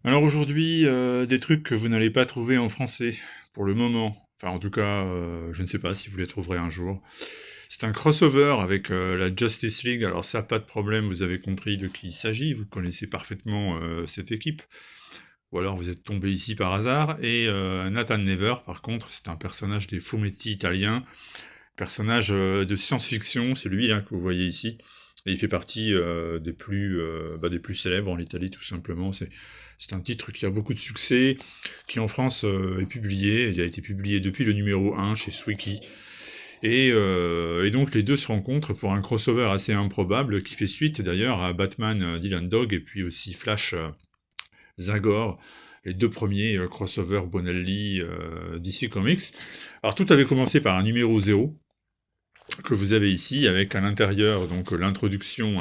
Alors aujourd'hui, des trucs que vous n'allez pas trouver en français, pour le moment. Enfin, en tout cas, je ne sais pas si vous les trouverez un jour. C'est un crossover avec la Justice League. Alors ça, pas de problème, vous avez compris de qui il s'agit. Vous connaissez parfaitement cette équipe. Ou alors vous êtes tombé ici par hasard. Et Nathan Never, par contre, c'est un personnage des fumetti italiens. Personnage de science-fiction, c'est lui là que vous voyez ici. Et il fait partie des plus célèbres en Italie, tout simplement. C'est un titre qui a beaucoup de succès, qui en France est publié. Il a été publié depuis le numéro 1 chez Swiki. Et donc les deux se rencontrent pour un crossover assez improbable, qui fait suite d'ailleurs à Batman Dylan Dog et puis aussi Flash Zagor, les deux premiers crossovers Bonelli DC Comics. Alors tout avait commencé par un numéro 0, que vous avez ici, avec à l'intérieur donc l'introduction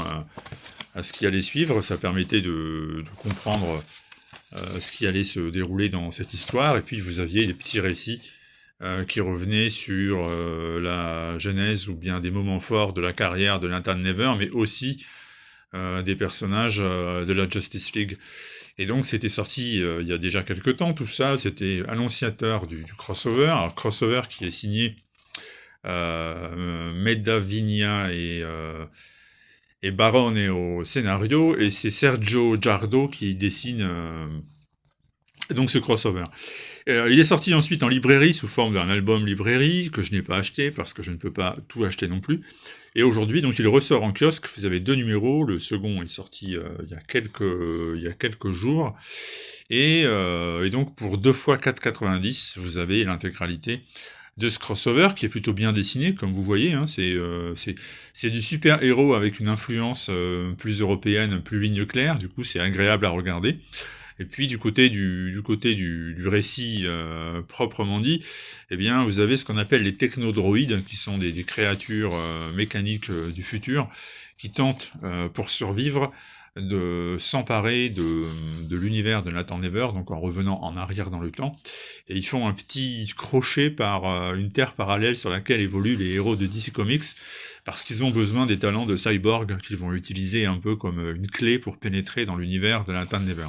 à ce qui allait suivre. Ça permettait de comprendre ce qui allait se dérouler dans cette histoire, et puis vous aviez des petits récits qui revenaient sur la genèse ou bien des moments forts de la carrière de Nathan Never, mais aussi des personnages de la Justice League. Et donc c'était sorti il y a déjà quelques temps, tout ça, c'était annonciateur du crossover, alors crossover qui est signé Medavigna et Barone au scénario, et c'est Sergio Giardo qui dessine donc ce crossover. Il est sorti ensuite en librairie sous forme d'un album librairie que je n'ai pas acheté parce que je ne peux pas tout acheter non plus. Et aujourd'hui, donc il ressort en kiosque. Vous avez deux numéros. Le second est sorti il y a quelques jours. Et donc pour 2 fois 4,90, vous avez l'intégralité de ce crossover qui est plutôt bien dessiné, comme vous voyez. Hein, c'est du super-héros avec une influence plus européenne, plus ligne claire. Du coup, c'est agréable à regarder. Et puis du récit proprement dit, eh bien vous avez ce qu'on appelle les technodroïdes, qui sont des créatures mécaniques du futur, qui tentent pour survivre de s'emparer de l'univers de Nathan Never, donc en revenant en arrière dans le temps, et ils font un petit crochet par une terre parallèle sur laquelle évoluent les héros de DC Comics, parce qu'ils ont besoin des talents de Cyborg qu'ils vont utiliser un peu comme une clé pour pénétrer dans l'univers de Nathan Never.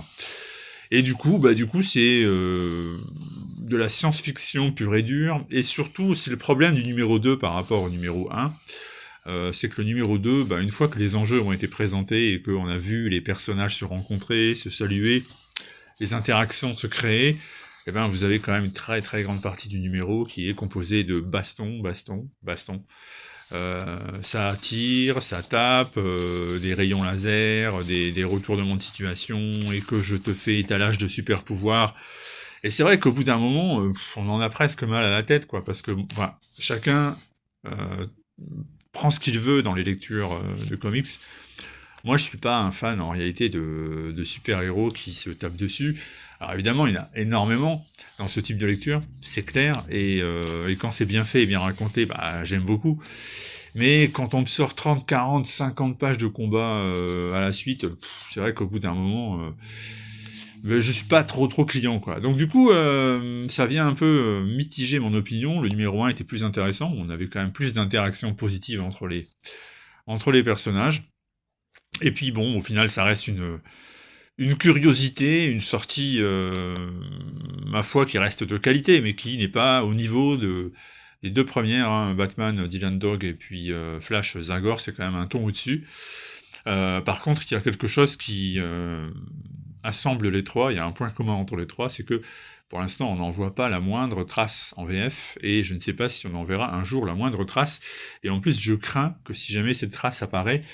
Et du coup, c'est de la science-fiction pure et dure, et surtout, c'est le problème du numéro 2 par rapport au numéro 1, c'est que le numéro 2, une fois que les enjeux ont été présentés et qu'on a vu les personnages se rencontrer, se saluer, les interactions se créer, eh ben, vous avez quand même une très très grande partie du numéro qui est composée de baston, baston, baston. Ça tire, ça tape, des rayons laser, des retournements de situation, et que je te fais étalage de super pouvoirs. Et c'est vrai qu'au bout d'un moment, on en a presque mal à la tête, quoi, parce que chacun euh, prend ce qu'il veut dans les lectures de comics. Moi, je suis pas un fan en réalité de super-héros qui se tapent dessus. Alors évidemment, il y en a énormément dans ce type de lecture, c'est clair, et quand c'est bien fait et bien raconté, j'aime beaucoup. Mais quand on me sort 30, 40, 50 pages de combat à la suite, c'est vrai qu'au bout d'un moment, je suis pas trop client, quoi. Donc du coup, ça vient un peu mitiger mon opinion. Le numéro 1 était plus intéressant, on avait quand même plus d'interactions positives entre les personnages. Et puis bon, au final, ça reste une curiosité, une sortie, ma foi, qui reste de qualité, mais qui n'est pas au niveau des deux premières, hein, Batman, Dylan Dog, et puis Flash, Zagor, c'est quand même un ton au-dessus. Par contre, il y a quelque chose qui assemble les trois, il y a un point commun entre les trois, c'est que pour l'instant, on n'en voit pas la moindre trace en VF, et je ne sais pas si on en verra un jour la moindre trace, et en plus, je crains que si jamais cette trace apparaît,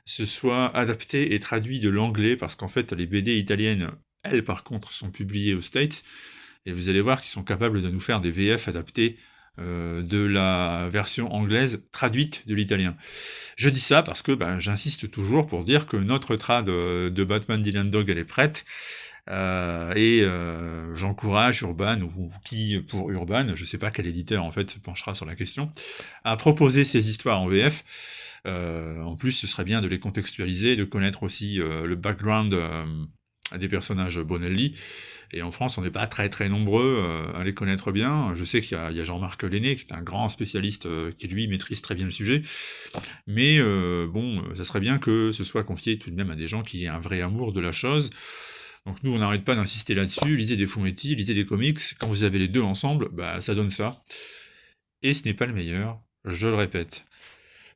ce soit adapté et traduit de l'anglais, parce qu'en fait, les BD italiennes, elles, par contre, sont publiées aux States, et vous allez voir qu'ils sont capables de nous faire des VF adaptés de la version anglaise traduite de l'italien. Je dis ça parce que j'insiste toujours pour dire que notre trad de Batman Dylan Dog, elle est prête, j'encourage Urban, ou qui pour Urban, je sais pas quel éditeur en fait penchera sur la question, à proposer ces histoires en VF. En plus, ce serait bien de les contextualiser, de connaître aussi le background des personnages Bonelli. Et en France, on n'est pas très très nombreux à les connaître bien. Je sais qu'il y a Jean-Marc Lenné, qui est un grand spécialiste, qui lui maîtrise très bien le sujet. Mais ça serait bien que ce soit confié tout de même à des gens qui aient un vrai amour de la chose. Donc nous, on n'arrête pas d'insister là-dessus, lisez des fumetti, lisez des comics, quand vous avez les deux ensemble, bah ça donne ça. Et ce n'est pas le meilleur, je le répète.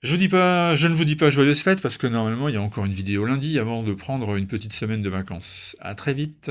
Je ne vous dis pas joyeuse fête, parce que normalement, il y a encore une vidéo lundi avant de prendre une petite semaine de vacances. À très vite.